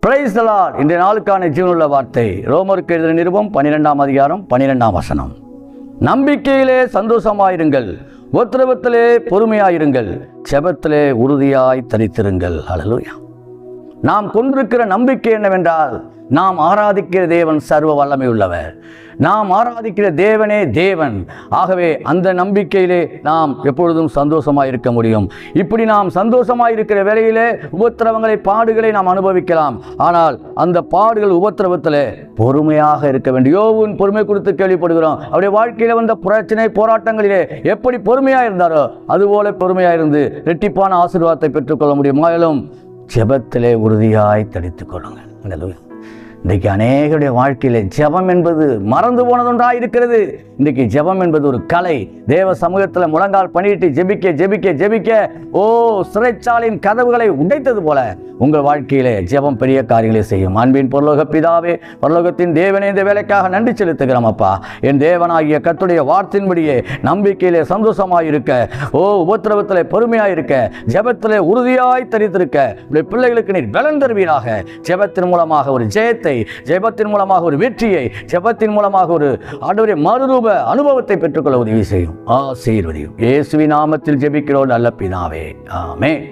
Praise the Lord. இன்றைய நாளுக்கான ஜீவனுள்ள வார்த்தை ரோமருக்கு எழுதின நிருபம் 12ஆம் அதிகாரம் 12ஆம் வசனம். நம்பிக்கையிலே சந்தோஷமாயிருங்கள், உபத்திரவத்திலே பொறுமையாயிருங்கள், ஜெபத்திலே உறுதியாய் தரித்திருங்கள். ஹல்லேலூயா. நாம் கொண்டிருக்கிற நம்பிக்கை என்னவென்றால், நாம் ஆராதிக்கிற தேவன் சர்வ வல்லமை உள்ளவர். நாம் ஆராதிக்கிற தேவனே தேவன். ஆகவே அந்த நம்பிக்கையிலே நாம் எப்பொழுதும் சந்தோஷமாக இருக்க முடியும். இப்படி நாம் சந்தோஷமாக இருக்கிற வேளையிலே உபத்திரவங்களை, பாடுகளை நாம் அனுபவிக்கலாம். ஆனால் அந்த பாடுகள், உபத்திரவத்தில் பொறுமையாக இருக்க வேண்டும். யோபுவின் பொறுமை குறித்து கேள்விப்படுகிறோம். அவருடைய வாழ்க்கையில் வந்த பிரச்சனை, போராட்டங்களிலே எப்படி பொறுமையாக இருந்தாரோ அதுபோல பொறுமையாக இருந்து இரட்டிப்பான ஆசீர்வாதத்தை பெற்றுக்கொள்ள முடியும். மேலும் ஜெபத்திலே உறுதியாய் தரித்துக் கொள்ளுங்கள். இன்றைக்கு அநேகருடைய வாழ்க்கையில் ஜெபம் என்பது மறந்து போனதொன்றாக இருக்கிறது. இன்றைக்கு ஜெபம் என்பது ஒரு கலை. தேவ சமூகத்தில் முழங்கால் பண்ணிட்டு ஜெபிக்க ஜெபிக்க ஜெபிக்க சிறைச்சாலையின் கதவுகளை உடைத்தது போல உங்கள் வாழ்க்கையிலே ஜெபம் பெரிய காரியங்களை செய்யும். அன்பின் பரலோக பிதாவே, பரலோகத்தின் தேவனே, இந்த வேலைக்காக நன்றி செலுத்துகிறோம் அப்பா. என் தேவனாகிய கர்த்தருடைய வார்த்தையின்படியே நம்பிக்கையிலே சந்தோஷமாய் இருக்க, உபத்திரவத்திலே பொறுமையாய் இருக்க, ஜெபத்திலே உறுதியாய் தரித்திருக்க பிள்ளைகளுக்கு நீர் பலன் தருவீராக. ஜெபத்தின் மூலமாக ஒரு ஜெயத்தை, ஜெபத்தின் மூலமாக ஒரு வெற்றியை, ஜெபத்தின் மூலமாக ஒரு ஆண்டவரே மறுரூப அனுபவத்தை பெற்றுக்கொள்ள உதவி செய்யும். ஆசீர்வதியும். இயேசுவின் நாமத்தில் ஜெபிக்கிறோம் நல்ல பிதாவே. ஆமென்.